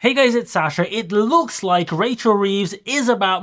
Hey guys, it's Sasha. It looks like Rachel Reeves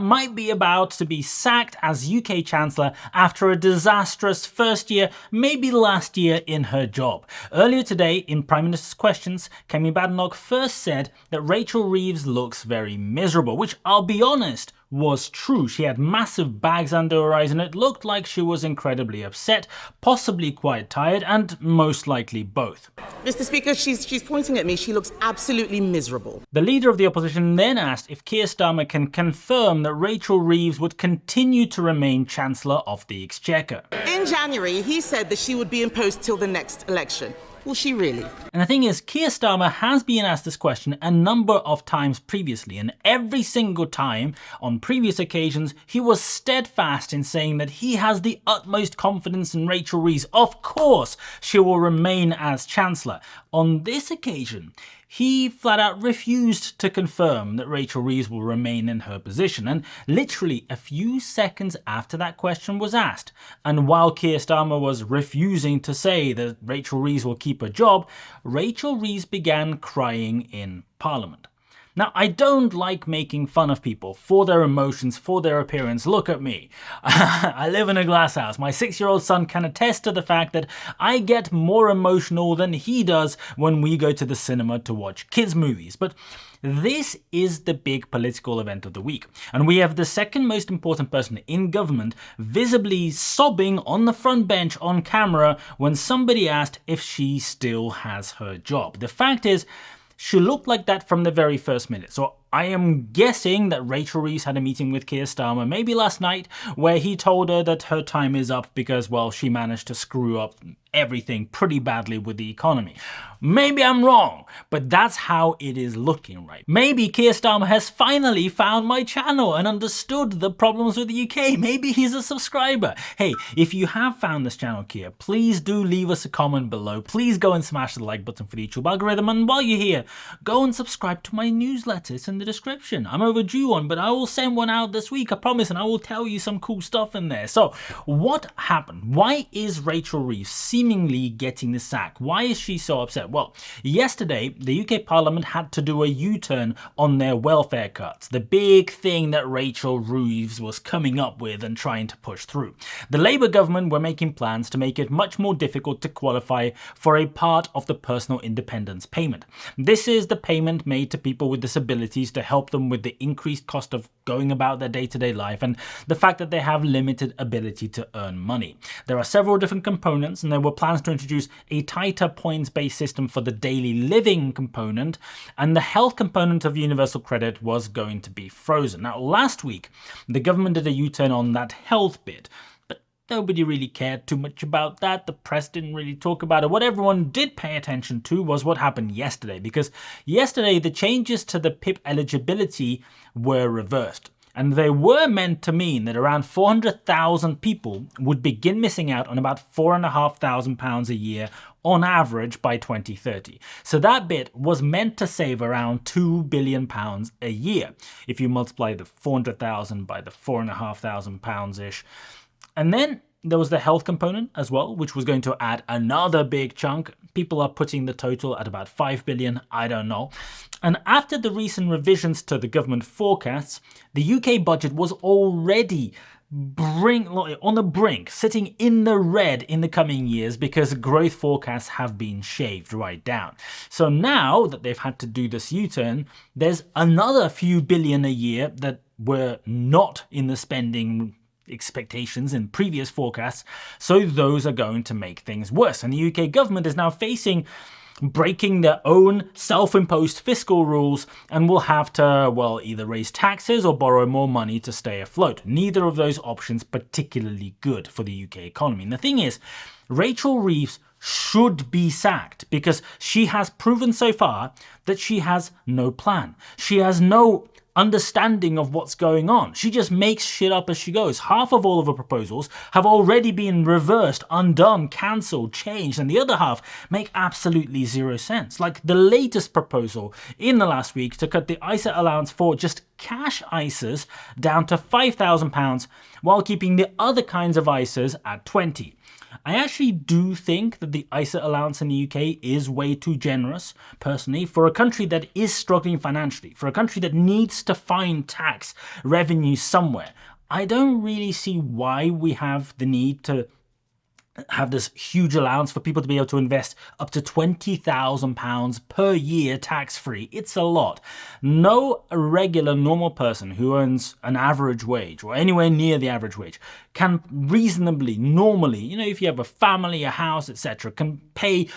might be about to be sacked as UK Chancellor after a disastrous first year, maybe last year in her job. Earlier today, in Prime Minister's Questions, Kemi Badenoch first said that Rachel Reeves looks very miserable, which I'll be honest, was true. She had massive bags under her eyes and it looked like she was incredibly upset, possibly quite tired, and most likely both. Mr. Speaker, she's pointing at me. She looks absolutely miserable. The leader of the opposition then asked if Keir Starmer can confirm that Rachel Reeves would continue to remain Chancellor of the Exchequer. In January, he said that she would be in post till the next election. Will she really? And the thing is, Keir Starmer has been asked this question a number of times previously, and every single time on previous occasions, he was steadfast in saying that he has the utmost confidence in Rachel Reeves. Of course, she will remain as Chancellor. On this occasion, he flat out refused to confirm that Rachel Reeves will remain in her position, and literally a few seconds after that question was asked, and while Keir Starmer was refusing to say that Rachel Reeves will keep her job, Rachel Reeves began crying in Parliament. Now, I don't like making fun of people for their emotions, for their appearance. Look at me. I live in a glass house. My 6-year-old son can attest to the fact that I get more emotional than he does when we go to the cinema to watch kids' movies. But this is the big political event of the week, and we have the second most important person in government visibly sobbing on the front bench on camera when somebody asked if she still has her job. The fact is, she looked like that from the very first minute. So I am guessing that Rachel Reeves had a meeting with Keir Starmer, maybe last night, where he told her that her time is up because, well, she managed to screw up everything pretty badly with the economy. Maybe I'm wrong, but that's how it is looking right. Maybe Keir Starmer has finally found my channel and understood the problems with the UK. Maybe he's a subscriber. Hey, if you have found this channel, Keir, please do leave us a comment below. Please go and smash the like button for the YouTube algorithm, and while you're here, go and subscribe to my newsletter. It's in the description. I'm overdue one, but I will send one out this week, I promise, and I will tell you some cool stuff in there. So, what happened? Why is Rachel Reeves seemingly getting the sack? Why is she so upset? Well, yesterday, the UK Parliament had to do a U-turn on their welfare cuts, the big thing that Rachel Reeves was coming up with and trying to push through. The Labour government were making plans to make it much more difficult to qualify for a part of the personal independence payment. This is the payment made to people with disabilities to help them with the increased cost of going about their day-to-day life and the fact that they have limited ability to earn money. There are several different components, and there were plans to introduce a tighter points-based system for the daily living component, and the health component of universal credit was going to be frozen. Now, last week, the government did a U-turn on that health bit, but nobody really cared too much about that. The press didn't really talk about it. What everyone did pay attention to was what happened yesterday, because yesterday the changes to the PIP eligibility were reversed. And they were meant to mean that around 400,000 people would begin missing out on about £4,500 a year on average by 2030. So that bit was meant to save around £2 billion a year. If you multiply the 400,000 by the £4,500-ish. And then there was the health component as well, which was going to add another big chunk. People are putting the total at about 5 billion, I don't know. And after the recent revisions to the government forecasts, the UK budget was already on the brink, sitting in the red in the coming years because growth forecasts have been shaved right down. So now that they've had to do this U-turn, there's another few billion a year that were not in the spending expectations in previous forecasts, so those are going to make things worse. And the UK government is now facing breaking their own self-imposed fiscal rules and will have to, well, either raise taxes or borrow more money to stay afloat. Neither of those options particularly good for the UK economy. And the thing is, Rachel Reeves should be sacked because she has proven so far that she has no plan. She has no understanding of what's going on. She just makes shit up as she goes. Half of all of her proposals have already been reversed, undone, cancelled, changed, and the other half make absolutely zero sense. Like the latest proposal in the last week to cut the ISA allowance for just cash ISAs down to £5,000 while keeping the other kinds of ISAs at 20. I actually do think that the ISA allowance in the UK is way too generous, personally, for a country that is struggling financially, for a country that needs to find tax revenue somewhere. I don't really see why we have the need to have this huge allowance for people to be able to invest up to £20,000 per year tax-free. It's a lot. No regular normal person who earns an average wage or anywhere near the average wage can reasonably, normally, if you have a family, a house, etc., can pay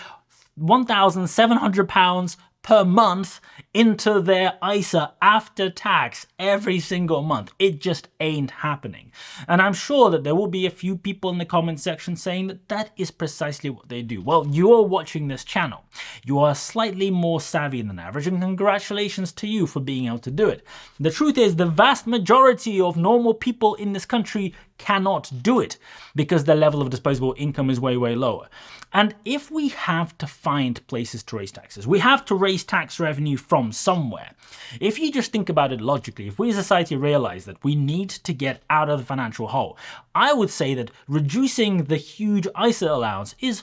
£1,700 per month into their ISA after tax every single month. It just ain't happening. And I'm sure that there will be a few people in the comment section saying that that is precisely what they do. Well, you are watching this channel. You are slightly more savvy than average, and congratulations to you for being able to do it. The truth is, the vast majority of normal people in this country cannot do it because their level of disposable income is way, way lower. And if we have to find places to raise taxes, we have to raise tax revenue from somewhere. If you just think about it logically, if we as a society realize that we need to get out of the financial hole, I would say that reducing the huge ISA allowance is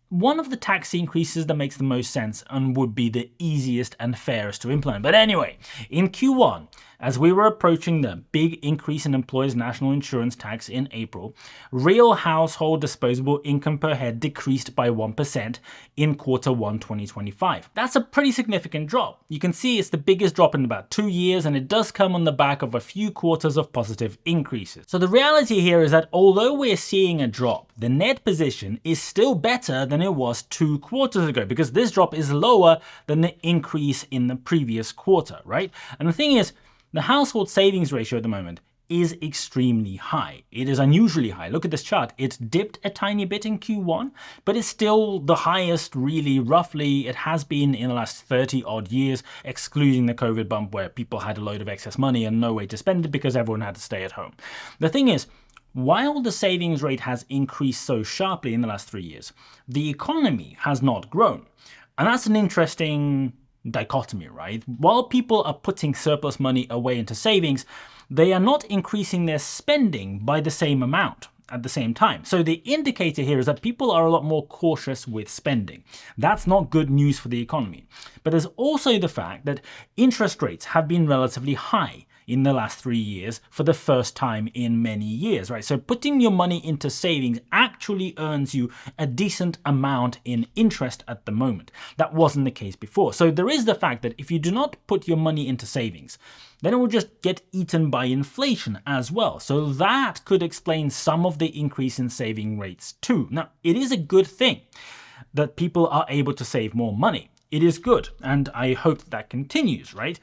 one of the tax increases that makes the most sense and would be the easiest and fairest to implement. But anyway, in Q1, as we were approaching the big increase in employers' national insurance tax in April, real household disposable income per head decreased by 1% in Q1 2025. That's a pretty significant drop. You can see it's the biggest drop in about 2 years, and it does come on the back of a few quarters of positive increases. So the reality here is that although we're seeing a drop, the net position is still better than it was 2 quarters ago, because this drop is lower than the increase in the previous quarter, right? And the thing is, the household savings ratio at the moment is extremely high. It is unusually high. Look at this chart. It's dipped a tiny bit in Q1, but it's still the highest really roughly it has been in the last 30 odd years, excluding the COVID bump where people had a load of excess money and no way to spend it because everyone had to stay at home. The thing is, while the savings rate has increased so sharply in the last 3 years, the economy has not grown. And that's an interesting dichotomy, right? While people are putting surplus money away into savings, they are not increasing their spending by the same amount at the same time. So the indicator here is that people are a lot more cautious with spending. That's not good news for the economy. But there's also the fact that interest rates have been relatively high in the last 3 years for the first time in many years, right? So putting your money into savings actually earns you a decent amount in interest at the moment. That wasn't the case before. So there is the fact that if you do not put your money into savings, then it will just get eaten by inflation as well. So that could explain some of the increase in saving rates too. Now, it is a good thing that people are able to save more money. It is good, and I hope that continues, right?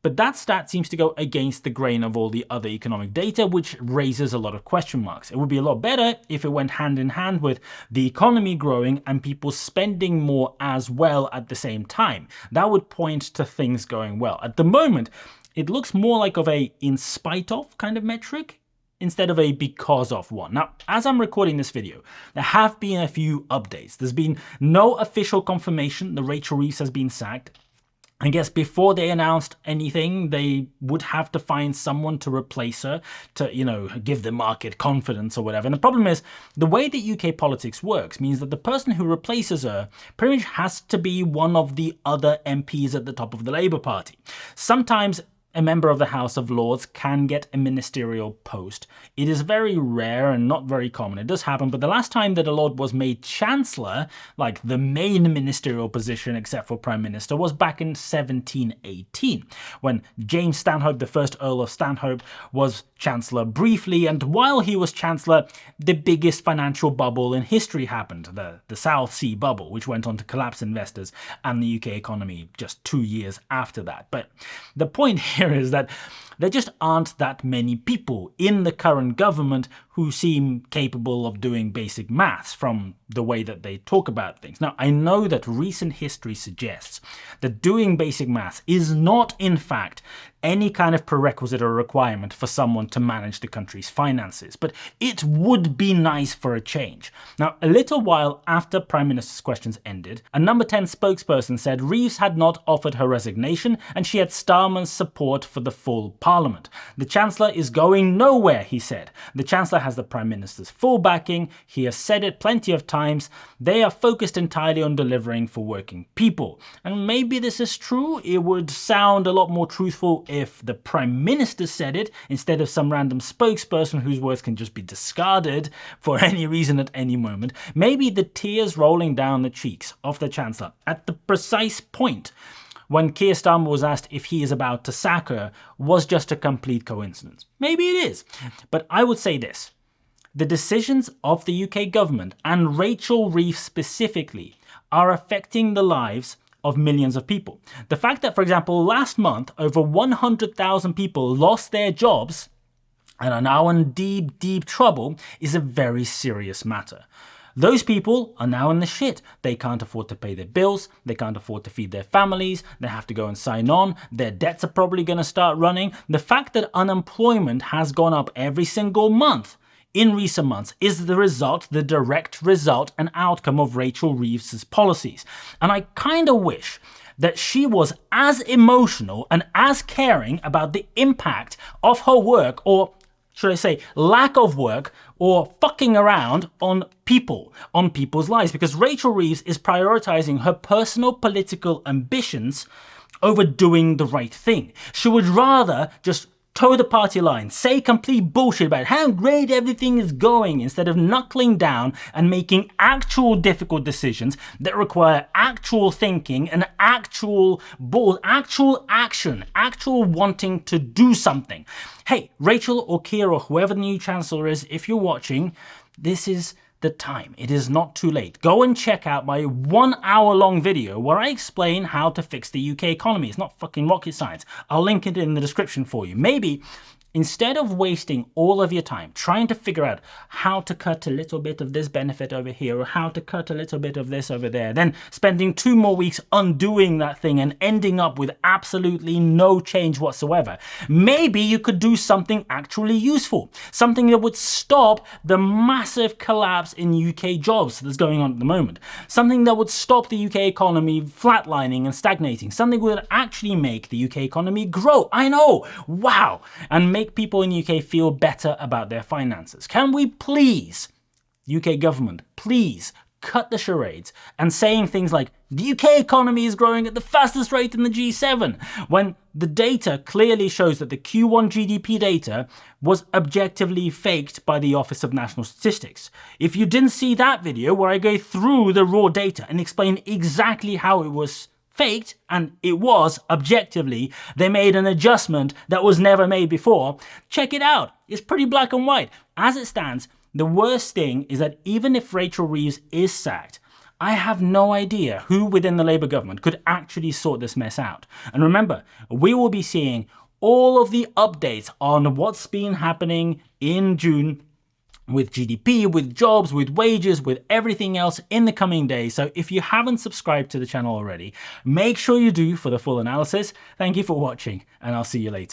But that stat seems to go against the grain of all the other economic data, which raises a lot of question marks. It would be a lot better if it went hand in hand with the economy growing and people spending more as well at the same time. That would point to things going well. At the moment, it looks more like of a in spite of kind of metric instead of a because of one. Now, as I'm recording this video, there have been a few updates. There's been no official confirmation that Rachel Reeves has been sacked. I guess before they announced anything, they would have to find someone to replace her to, give the market confidence or whatever. And the problem is, the way that UK politics works means that the person who replaces her pretty much has to be one of the other MPs at the top of the Labour Party. Sometimes a member of the House of Lords can get a ministerial post. It is very rare and not very common. It does happen, but the last time that a Lord was made Chancellor, like the main ministerial position except for Prime Minister, was back in 1718, when James Stanhope, the first Earl of Stanhope, was Chancellor briefly, and while he was Chancellor, the biggest financial bubble in history happened, the South Sea bubble, which went on to collapse investors and the UK economy just 2 years after that. But the point here is that there just aren't that many people in the current government who seem capable of doing basic maths from the way that they talk about things. Now, I know that recent history suggests that doing basic maths is not, in fact, any kind of prerequisite or requirement for someone to manage the country's finances, but it would be nice for a change. Now, a little while after Prime Minister's questions ended, a Number 10 spokesperson said Reeves had not offered her resignation and she had Starmer's support for the full Parliament. The Chancellor is going nowhere, he said. The Chancellor has the Prime Minister's full backing. He has said it plenty of times. They are focused entirely on delivering for working people. And maybe this is true. It would sound a lot more truthful if the Prime Minister said it instead of some random spokesperson whose words can just be discarded for any reason at any moment. Maybe the tears rolling down the cheeks of the Chancellor at the precise point when Keir Starmer was asked if he is about to sack her was just a complete coincidence. Maybe it is. But I would say this. The decisions of the UK government, and Rachel Reeves specifically, are affecting the lives of millions of people. The fact that, for example, last month, over 100,000 people lost their jobs and are now in deep, deep trouble is a very serious matter. Those people are now in the shit. They can't afford to pay their bills. They can't afford to feed their families. They have to go and sign on. Their debts are probably going to start running. The fact that unemployment has gone up every single month in recent months is the result, the direct result and outcome of Rachel Reeves' policies. And I kind of wish that she was as emotional and as caring about the impact of her work, or should I say lack of work, or fucking around on people, on people's lives, because Rachel Reeves is prioritizing her personal political ambitions over doing the right thing. She would rather just toe the party line, say complete bullshit about how great everything is going, instead of knuckling down and making actual difficult decisions that require actual thinking and actual action, actual wanting to do something. Hey, Rachel or Keir or whoever the new Chancellor is, if you're watching, this is the time. It is not too late. Go and check out my 1 hour long video where I explain how to fix the UK economy. It's not fucking rocket science. I'll link it in the description for you. Maybe instead of wasting all of your time trying to figure out how to cut a little bit of this benefit over here or how to cut a little bit of this over there, then spending 2 more weeks undoing that thing and ending up with absolutely no change whatsoever, maybe you could do something actually useful, something that would stop the massive collapse in UK jobs that's going on at the moment, something that would stop the UK economy flatlining and stagnating, something that would actually make the UK economy grow. I know, wow, and make people in the UK feel better about their finances. Can we please, UK government, please cut the charades and saying things like the UK economy is growing at the fastest rate in the G7 when the data clearly shows that the Q1 GDP data was objectively faked by the Office of National Statistics. If you didn't see that video where I go through the raw data and explain exactly how it was faked, and it was objectively, they made an adjustment that was never made before, check it out. It's pretty black and white. As it stands, the worst thing is that even if Rachel Reeves is sacked, I have no idea who within the Labour government could actually sort this mess out. And remember, we will be seeing all of the updates on what's been happening in June with GDP, with jobs, with wages, with everything else in the coming days. So if you haven't subscribed to the channel already, make sure you do for the full analysis. Thank you for watching, and I'll see you later.